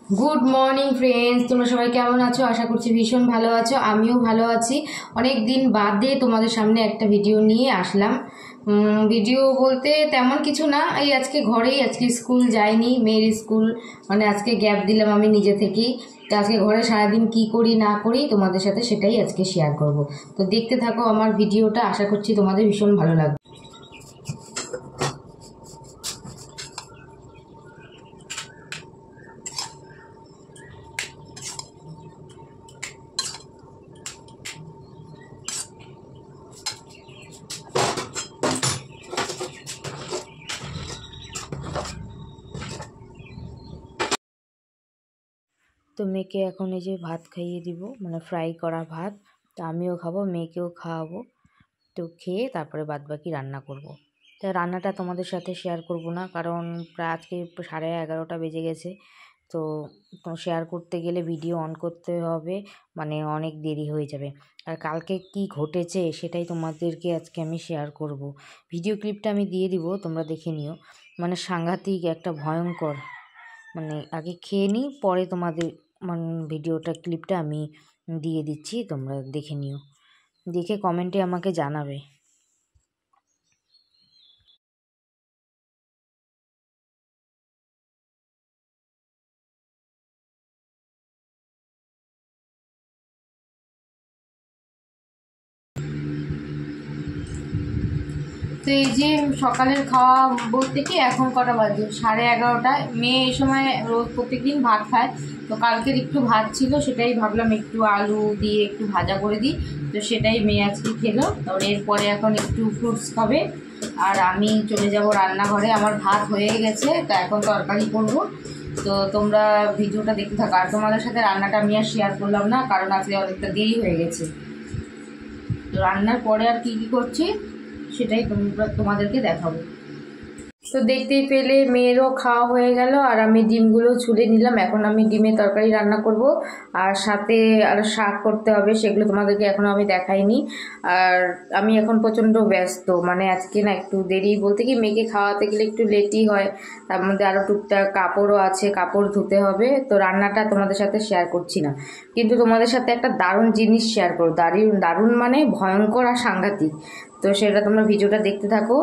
Good morning friends, তোমরা সবাই কেমন আছো? আশা করছি ভীষণ ভালো আছো। আমিও ভালো আছি। অনেক দিন বাদে তোমাদের সামনে একটা ভিডিও নিয়ে আসলাম। ভিডিও বলতে তেমন কিছু না, এই আজকে স্কুল যাইনি, মেয়ের স্কুল মানে আজকে গ্যাপ দিলাম আমি নিজে থেকেই। তো আজকে ঘরে সারাদিন কি করি না করি তোমাদের সাথে সেটাই আজকে শেয়ার করব। তো দেখতে থাকো আমার ভিডিওটা, আশা করছি তোমাদের ভীষণ ভালো লাগবে। তো মেয়েকে এখন এই যে ভাত খাইয়ে দিব, মানে ফ্রাই করা ভাত। তো আমিও খাবো, মেয়েকেও খাওয়াবো। তো খেয়ে তারপরে বাদবাকি রান্না করব। তো রান্নাটা তোমাদের সাথে শেয়ার করব না, কারণ প্রায় আজকে 11:30 বেজে গেছে। তো শেয়ার করতে গেলে ভিডিও অন করতে হবে, মানে অনেক দেরি হয়ে যাবে। আর কালকে কি ঘটেছে সেটাই তোমাদেরকে আজকে আমি শেয়ার করব। ভিডিও ক্লিপটা আমি দিয়ে দিব, তোমরা দেখে নিও। মানে সাংঘাতিক একটা ভয়ঙ্কর, মানে আগে খেয়ে নিই, পরে তোমাদের মানে ভিডিওটা ক্লিপটা আমি দিয়ে দিচ্ছি, তোমরা দেখে নিও। দেখে কমেন্টে আমাকে জানাবে। তো এই যে সকালের খাওয়া বলতে কি, এখন কটা বাজে 11:30। মেয়ে এই সময় রোজ প্রত্যেকদিন ভাত খায়। তো কালকের একটু ভাত ছিল, সেটাই ভাবলাম একটু আলু দিয়ে একটু ভাজা করে দিই। তো সেটাই মেয়ে আজকে খেলো। তো এরপরে এখন একটু ফ্রুটস খাবে, আর আমি চলে যাব রান্নাঘরে। আমার ভাত হয়ে গেছে, তা এখন তরকারি করবো। তো তোমরা ভিডিওটা দেখতে থাকো। আর তোমাদের সাথে রান্নাটা আমি আর শেয়ার করলাম না, কারণ আজকে অনেকটা দেরি হয়ে গেছে। তো রান্নার পরে আর কি করছি সেটাই তোমাদেরকে দেখাবো। তো দেখতেই পেলে মেয়েরও খাওয়া হয়ে গেল, আর আমি ডিমগুলো ছুলে নিলাম। এখন আমি ডিমের তরকারি রান্না করব, আর সাথে আর শাক করতে হবে, সেগুলো তোমাদেরকে এখনও আমি দেখাইনি। আর আমি এখন প্রচণ্ড ব্যস্ত, মানে আজকে না একটু দেরি বলতে কি, মেয়েকে খাওয়াতে গেলে একটু লেটই হয়। তার মধ্যে আরও টুকটাক কাপড়ও আছে, কাপড় ধুতে হবে। তো রান্নাটা তোমাদের সাথে শেয়ার করছি না, কিন্তু তোমাদের সাথে একটা দারুণ জিনিস শেয়ার করো। দারুণ দারুণ মানে ভয়ঙ্কর আর সাংঘাতিক। তো সেটা তোমরা ভিডিওটা দেখতে থাকো,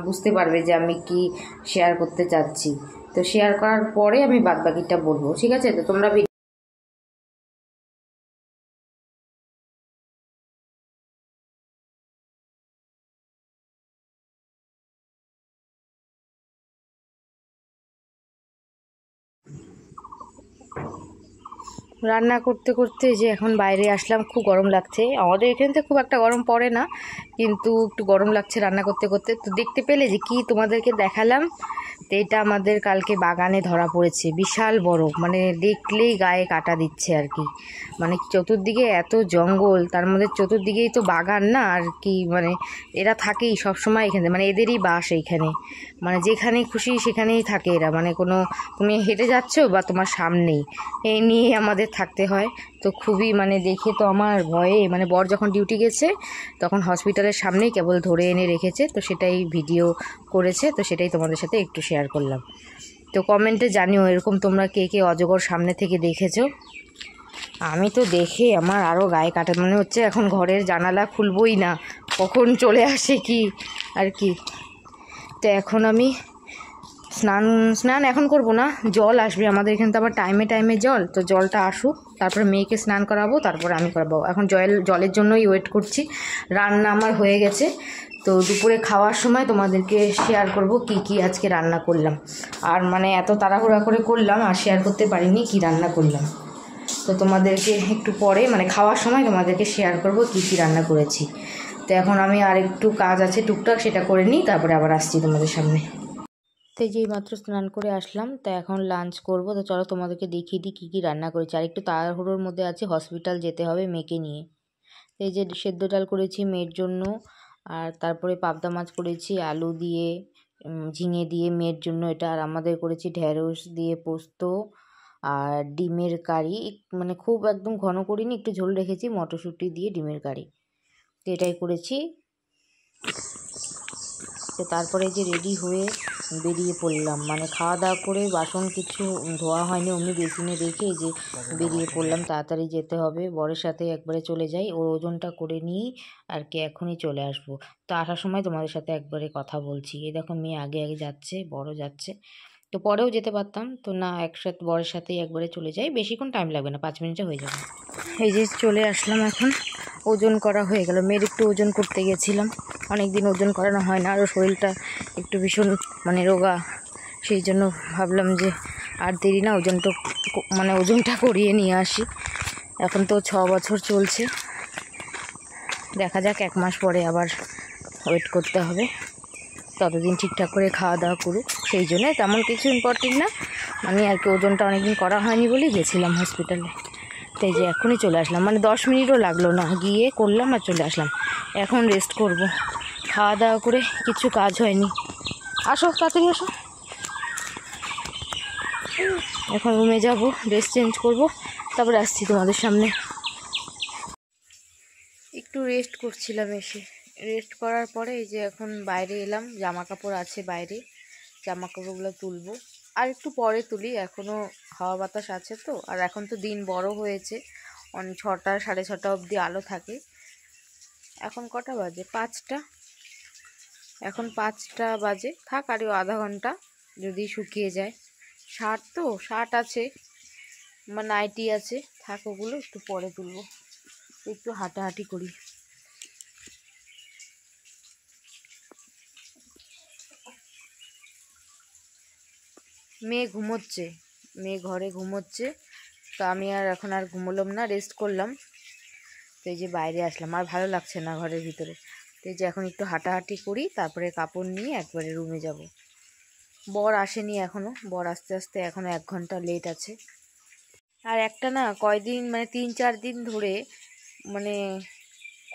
বুঝতে পারবে যে আমি কি শেয়ার করতে চাচ্ছি। তো শেয়ার করার পরে আমি বাদবাকিটা বলবো, ঠিক আছে? তো তোমরা রান্না করতে করতে যে এখন বাইরে আসলাম, খুব গরম লাগছে। আমাদের এখানে তো খুব একটা গরম পড়ে না, কিন্তু একটু গরম লাগছে রান্না করতে করতে। তো দেখতে পেলে যে কি তোমাদেরকে দেখালাম, তো এটা আমাদের কালকে বাগানে ধরা পড়েছে, বিশাল বড়, মানে দেখলেই গায়ে কাটা দিচ্ছে আর কি। মানে চতুর্দিকে এত জঙ্গল, তার মধ্যে চতুর্দিকেই তো বাগান না আর কি। মানে এরা থাকেই সবসময় এখানে, মানে এদেরই বাস এইখানে। মানে যেখানেই খুশি সেখানেই থাকে এরা, মানে কোনো তুমি হেঁটে যাচ্ছ বা তোমার সামনেই, এই নিয়ে আমাদের থাকতে হয়। তো খুবই মানে দেখে তো আমার ভয়ে, মানে বর যখন ডিউটি গেছে তখন হসপিটালের সামনেই কেবল ধরে এনে রেখেছে, তো সেটাই ভিডিও করেছে। তো সেটাই তোমাদের সাথে একটু শেয়ার করলাম। তো কমেন্টে জানিও এরকম তোমরা কে কে অজগর সামনে থেকে দেখেছো। আমি তো দেখে আমার আরও গায়ে কাটা, মনে হচ্ছে এখন ঘরের জানালা খুলবই না, কখন চলে আসে কি আর কি। তো এখন আমি স্নান স্নান এখন করব না, জল আসবে আমাদের এখানে তো আবার টাইমে টাইমে জল। তো জলটা আসুক, তারপরে মেয়েকে স্নান করাবো, তারপরে আমি করাবো। এখন জলের জন্যই ওয়েট করছি। রান্না আমার হয়ে গেছে। তো দুপুরে খাওয়ার সময় তোমাদেরকে শেয়ার করব কি কি আজকে রান্না করলাম। আর মানে এত তাড়াহুড়া করে করলাম আর শেয়ার করতে পারিনি কি রান্না করলাম। তো তোমাদেরকে একটু পরে মানে খাওয়ার সময় তোমাদেরকে শেয়ার করব কি কি রান্না করেছি। তো এখন আমি আর একটু কাজ আছে টুকটাক, সেটা করে নিই, তারপরে আবার আসছি তোমাদের সামনে। তো যেই মাত্র স্নান করে আসলাম, তো এখন লাঞ্চ করব। তো চলো তোমাদেরকে দেখিয়ে দিই কী কী রান্না করেছি। আর একটু তাড়াহুড়োর মধ্যে আছে, হসপিটাল যেতে হবে মেয়েকে নিয়ে। তো এই যে সেদ্ধ ডাল করেছি মেয়ের জন্য, আর তারপরে পাবদা মাছ করেছি আলু দিয়ে, ঝিঙে দিয়ে মেয়ের জন্য এটা। আর আমাদের করেছি ঢেঁড়স দিয়ে পোস্ত আর ডিমের কারি, মানে খুব একদম ঘন করিনি, একটু ঝোল রেখেছি, মটরশুঁটি দিয়ে ডিমের কারি। তো এটাই করেছি। তো তারপরে যে রেডি হয়ে বেরিয়ে পড়লাম, মানে খাওয়া দাওয়া করে বাসন কিছু ধোয়া হয়নি, অমনি বেসিনে রেখে যে বেরিয়ে পড়লাম, তাড়াতাড়ি যেতে হবে। বরের সাথে একবারে চলে যাই, ওর ওজনটা করে নিই আর কি এখনই চলে আসবো। তো আসার সময় তোমাদের সাথে একবারে কথা বলছি। এই দেখো মেয়ে আগে আগে যাচ্ছে, বড় যাচ্ছে, তো পরেও যেতে পারতাম, তো না একসাথে বরের সাথেই একবারে চলে যাই, বেশিক্ষণ টাইম লাগবে না, 5 মিনিটে হয়ে যাবে। এই যে চলে আসলাম, এখন ওজন করা হয়ে গেল। মেয়ের একটু ওজন করতে গেছিলাম, অনেক দিন ওজন করানো হয় না, আরও শরীরটা একটু ভীষণ মানে রোগা, সেই জন্য ভাবলাম যে আর দেরি না, ওজনটা করিয়ে নিয়ে আসি। এখন তো 6 বছর চলছে, দেখা যাক 1 মাস পরে আবার ওয়েট করতে হবে, ততদিন ঠিকঠাক করে খাওয়া দাওয়া করুক। সেই জন্যে তেমন কিছু ইম্পর্টেন্ট না, মানে আর কি ওজনটা অনেকদিন করা হয়নি বলেই গেছিলাম হসপিটালে। তো এই যে এখনই চলে আসলাম, মানে 10 মিনিটও লাগলো না, গিয়ে করলাম আর চলে আসলাম। এখন রেস্ট করব, খাওয়া দাওয়া করে কিছু কাজ হয়নি। আসো তাড়াতাড়ি আসো। এখন রুমে যাব, ড্রেস চেঞ্জ করব, তারপরে আসছি তোমাদের সামনে। একটু রেস্ট করছিলাম, এসে রেস্ট করার পরে এই যে এখন বাইরে এলাম, জামা কাপড় আছে বাইরে, জামা কাপড়গুলো তুলবো, আর একটু পরে তুলি, এখনও হাওয়া বাতাস আছে তো। আর এখন তো দিন বড় হয়েছে, 6টা 6:30 অবধি আলো থাকে। এখন কটা বাজে? 5টা, এখন 5টা বাজে, থাক আরও আধা ঘন্টা যদি শুকিয়ে যায়। শার্ট আছে, নাইটি আছে, থাক ওগুলো একটু পরে তুলবো। একটু হাঁটাহাঁটি করি। মেয়ে ঘুমোচ্ছে, মেয়ে ঘরে ঘুমোচ্ছে, তো আমি এখন আর ঘুমোলাম না, রেস্ট করলাম। তো এই যে বাইরে আসলাম, আর ভালো লাগছে না ঘরের ভিতরে, তো এই যে এখন একটু হাঁটাহাঁটি করি, তারপরে কাপড় নিয়ে একবারে রুমে যাব। বর আসেনি এখনও, বর আস্তে আস্তে এখনও 1 ঘন্টা লেট আছে। আর একটা না কয়দিন মানে 3-4 দিন ধরে মানে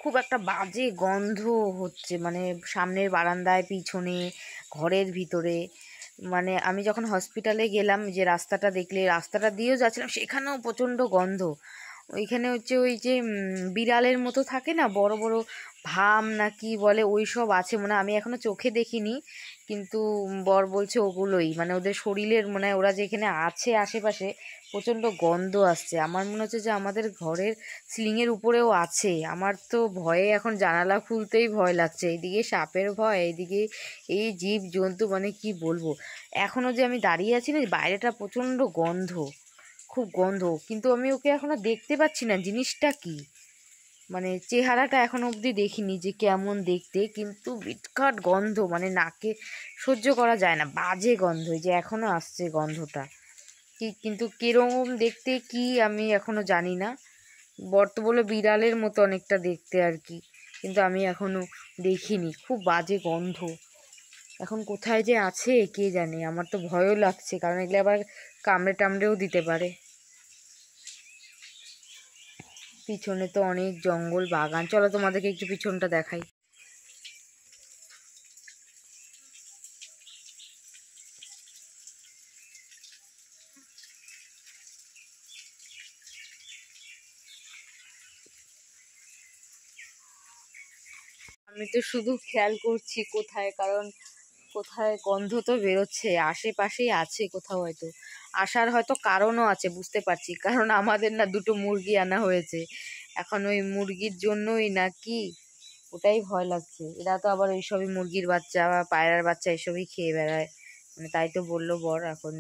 খুব একটা বাজে গন্ধ হচ্ছে, মানে সামনের বারান্দায়, পিছনে, ঘরের ভিতরে। মানে আমি যখন হসপিটালে গেলাম, যে রাস্তাটা দেখলে, রাস্তাটা দিয়েও যাচ্ছিলাম, সেখানেও প্রচণ্ড গন্ধ। ওইখানে হচ্ছে ওই যে বিড়ালের মতো থাকে না, বড় বড় ভাম না কি বলে, ওই সব আছে, মানে আমি এখনো চোখে দেখিনি, কিন্তু বর বলছে ওগুলোই, মানে ওদের শরীরের, মানে ওরা যেখানে আছে আশেপাশে প্রচণ্ড গন্ধ আসছে। আমার মনে হচ্ছে যে আমাদের ঘরের সিলিংয়ের উপরেও আছে। আমার তো ভয়ে এখন জানালা খুলতেই ভয় লাগছে, এইদিকে সাপের ভয়, এইদিকে এই জীব জন্তু, মানে কি বলবো। এখনও যে আমি দাঁড়িয়ে আছি না, বাইরেটা প্রচণ্ড গন্ধ, খুব গন্ধ, কিন্তু আমি ওকে এখনো দেখতে পাচ্ছি না জিনিসটা কি, মানে চেহারাটা এখনো অবধি দেখিনি যে কেমন দেখতে, কিন্তু বিটখাট গন্ধ, মানে নাকে সহ্য করা যায় না, বাজে গন্ধ, যে এখনো আসছে গন্ধটা। কিন্তু কিরকম দেখতে কি আমি এখনো জানি না। বর্ত বলে বিড়ালের মতো অনেকটা দেখতে আর কি, কিন্তু আমি এখনো দেখিনি, খুব বাজে গন্ধ। এখন কোথায় যে আছে কে জানে, আমার তো ভয়ও লাগছে, কারণ এগুলো আবার কামড়ে টামড়েও দিতে পারে। পিছনে তো অনেক জঙ্গল বাগান, চলো তোমাদেরকে একটু পিছনটা দেখাই। আমি তো শুধু খেয়াল করছি কোথায়, কারণ কোথায় গন্ধ তো বেরোচ্ছে, আশেপাশেই আছে কোথাও, হয়তো আসার হয়তো কারণও আছে, বুঝতে পারছি, কারণ আমাদের না 2টো মুরগি আনা হয়েছে, এখন ওই মুরগির জন্যই না কি, ওটাই ভয় লাগছে। এরা তো আবার ওইসবই মুরগির বাচ্চা বা পায়রার বাচ্চা এসবই খেয়ে বেড়ায়, মানে তাই তো বললো বর, এখন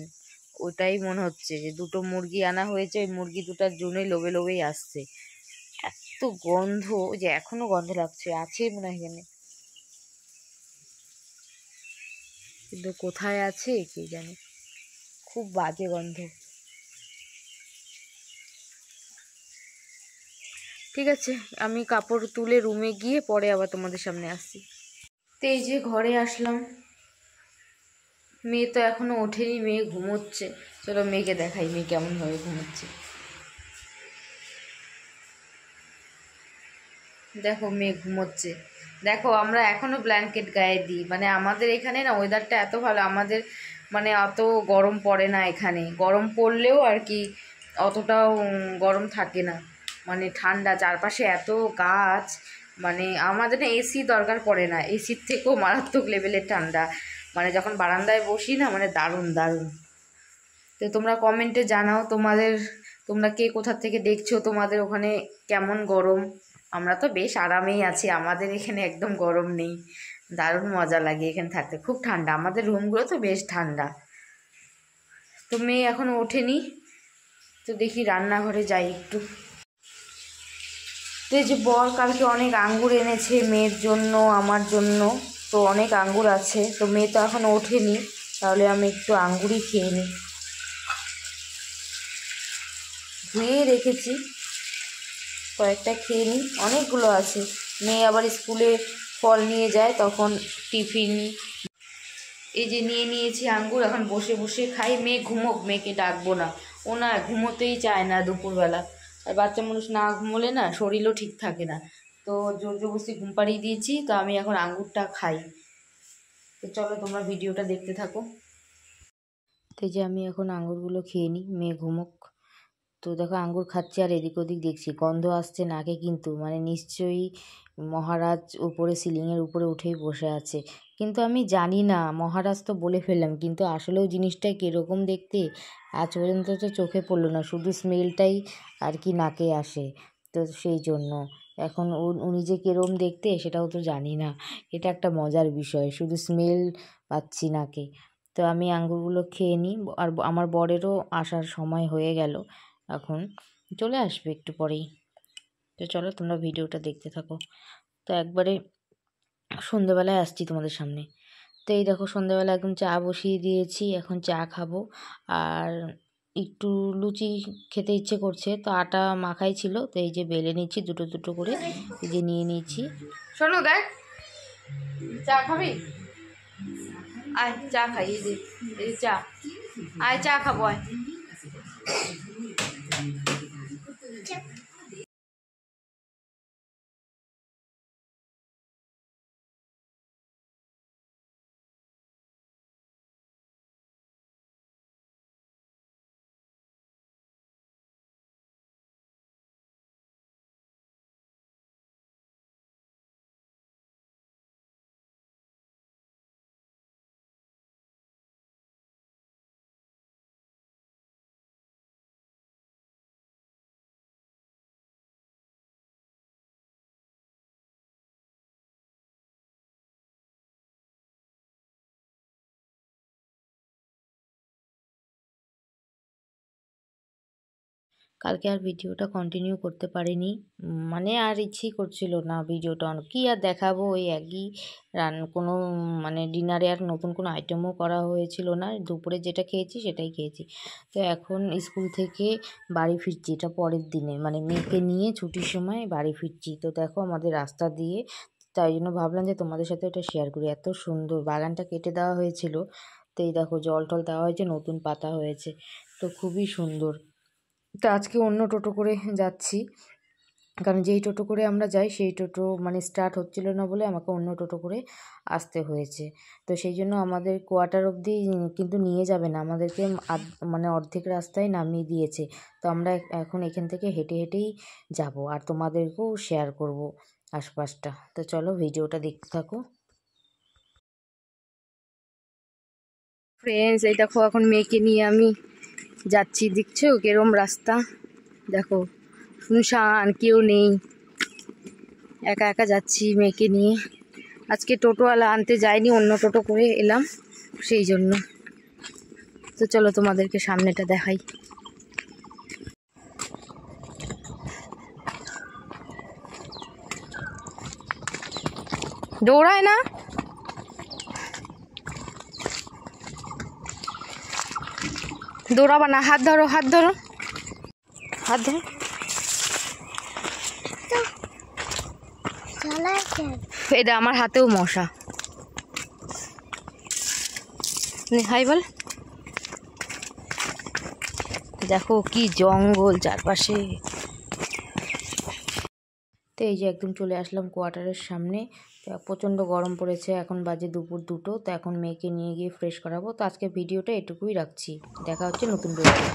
ওটাই মনে হচ্ছে যে 2টো মুরগি আনা হয়েছে, ওই মুরগি 2টার জন্যই লোভে লোভেই আসছে। এত গন্ধ যে এখনো গন্ধ লাগছে, আছে মনে হয় এখানে, কিন্তু কোথায় আছে কে জানে, খুব বাজে গন্ধ। ঠিক আছে, আমি কাপড় তুলে রুমে গিয়ে পরে আবার তোমাদের সামনে আসছি। তো এই যে ঘরে আসলাম, মেয়ে তো এখনো ওঠেনি, মেয়ে ঘুমোচ্ছে, চলো মেয়েকে দেখাই মেয়ে কেমনভাবে ঘুমোচ্ছে। দেখো মেয়ে ঘুমোচ্ছে, দেখো আমরা এখনো ব্ল্যাঙ্কেট গায়ে দিই, মানে আমাদের এখানে না ওয়েদারটা এত ভালো, আমাদের মানে অত গরম পড়ে না এখানে, গরম পড়লেও আর কি অতটাও গরম থাকে না, মানে ঠান্ডা, চারপাশে এত গাছ, মানে আমাদের না এসি দরকার পড়ে না, এসির থেকেও মারাত্মক লেভেলের ঠান্ডা। মানে যখন বারান্দায় বসি না, মানে দারুণ দারুণ। তো তোমরা কমেন্টে জানাও তোমরা কে কোথা থেকে দেখছো, তোমাদের ওখানে কেমন গরম। আমরা তো বেশ আরামেই আছি, আমাদের এখানে একদম গরম নেই, দারুণ মজা লাগে এখানে থাকতে, খুব ঠান্ডা, আমাদের রুমগুলো তো বেশ ঠান্ডা। তো মেয়ে এখনও ওঠেনি, তো দেখি রান্নাঘরে যাই একটু। তো এই যে বর কালকে অনেক আঙ্গুর এনেছে মেয়ের জন্য, আমার জন্য, তো অনেক আঙ্গুর আছে। তো মেয়ে তো এখনও ওঠেনি, তাহলে আমি একটু আঙ্গুরই খেয়ে নিই। ধুয়ে রেখেছি, কয়েকটা খেয়ে নিই, অনেকগুলো আছে। মেয়ে আবার স্কুলে ফল নিয়ে যায়, তখন টিফিন। এই যে নিয়ে নিয়েছি আঙ্গুর, এখন বসে বসে খাই। মেয়ে ঘুমোক, মেয়েকে ডাকবো না, ও না ঘুমোতেই চায় না দুপুরবেলা। আর বাচ্চা মানুষ না ঘুমোলে না শরীরও ঠিক থাকে না, তো জোর জবরদস্তি ঘুম পাড়িয়ে দিয়েছি। তো আমি এখন আঙ্গুরটা খাই। তো চলো তোমরা ভিডিওটা দেখতে থাকো। তো যে আমি এখন আঙ্গুরগুলো খেয়ে নিই, মেয়ে ঘুমোক। তো দেখো আঙ্গুর খাচ্ছি আর এদিক ওদিক দেখছি, গন্ধ আসছে নাকে, কিন্তু মানে নিশ্চয়ই মহারাজ উপরে সিলিংয়ের উপরে উঠেই বসে আছে। কিন্তু আমি জানি না, মহারাজ তো বলে ফেললাম, কিন্তু আসলেও জিনিসটা কীরকম দেখতে আজ পর্যন্ত তো চোখে পড়লো না, শুধু স্মেলটাই আর কি নাকে আসে। তো সেই জন্য এখন উনি যে কীরকম দেখতে সেটাও তো জানি না। এটা একটা মজার বিষয়, শুধু স্মেল পাচ্ছি নাকে। তো আমি আঙ্গুরগুলো খেয়ে নিই, আর আমার বরেরও আসার সময় হয়ে গেল, এখন চলে আসবে একটু পরেই। তো চলো তোমরা ভিডিওটা দেখতে থাকো। তো একবারে সন্ধ্যেবেলায় আসছি তোমাদের সামনে। তো এই দেখো সন্ধ্যেবেলা একদম চা বসিয়ে দিয়েছি, এখন চা খাবো। আর একটু লুচি খেতে ইচ্ছে করছে, তো আটা মাখাই ছিল, তো এই যে বেলে নিচ্ছি দুটো দুটো করে, এই যে নিয়ে নিচ্ছি। শোনো দেখ, চা খাবি? আয় চা খাই, এই যে চা, আয় চা খাবো আয়। কালকে আর ভিডিওটা কন্টিনিউ করতে পারিনি, মানে আর ইচ্ছেই করছিল না ভিডিওটা অন, কী আর দেখাবো, ওই একই কোনো মানে ডিনারে আর নতুন কোনো আইটেমও করা হয়েছিল না, দুপুরে যেটা খেয়েছি সেটাই খেয়েছি। তো এখন স্কুল থেকে বাড়ি ফিরছি, এটা পরের দিনে, মানে মেয়েকে নিয়ে ছুটির সময় বাড়ি ফিরছি। তো দেখো আমাদের রাস্তা দিয়ে, তাই জন্য ভাবলাম যে তোমাদের সাথে এটা শেয়ার করি। এত সুন্দর, বাগানটা কেটে দেওয়া হয়েছিল, তো এই দেখো জল টল দেওয়া হয়েছে, নতুন পাতা হয়েছে, তো খুবই সুন্দর। তো আজকে অন্য টোটো করে যাচ্ছি, কারণ যেই টোটো করে আমরা যাই সেই টোটো মানে স্টার্ট হচ্ছিল না বলে আমাকে অন্য টোটো করে আসতে হয়েছে। তো সেই জন্য আমাদের কোয়ার্টার অবধি কিন্তু নিয়ে যাবে না, আমাদেরকে মানে অর্ধেক রাস্তায় নামিয়ে দিয়েছে। তো আমরা এখন এখান থেকে হেঁটে হেঁটেই যাব, আর তোমাদেরকেও শেয়ার করব আশপাশটা। তো চলো ভিডিওটা দেখতে থাকো। ফ্রেন্ডস, এই দেখো এখন মেয়েকে নিয়ে আমি যাচ্ছি, দেখছো কেরম রাস্তা, দেখো শুনশান, কেউ নেই, একা একা যাচ্ছি মেয়েকে নিয়ে। আজকে টোটোওয়ালা আনতে যায়নি, অন্য টোটো করে এলাম সেই জন্য। তো চলো তোমাদেরকে সামনেটা দেখাই। দৌড়ায় না, দৌড়াবা না, হাত ধরো হাত ধরো হাত ধরো। এটা আমার হাতেও মশা, হাই বল। দেখো কি জঙ্গল চারপাশে। তো এই যে একদম চলে আসলাম কোয়ার্টারের সামনে। তো প্রচণ্ড গরম পড়েছে, এখন বাজে দুপুর 2টো। তো এখন মেয়েকে নিয়ে গিয়ে ফ্রেশ করাবো। তো আজকে ভিডিওটা এটুকুই রাখছি, দেখা হচ্ছে নতুন ভিডিও।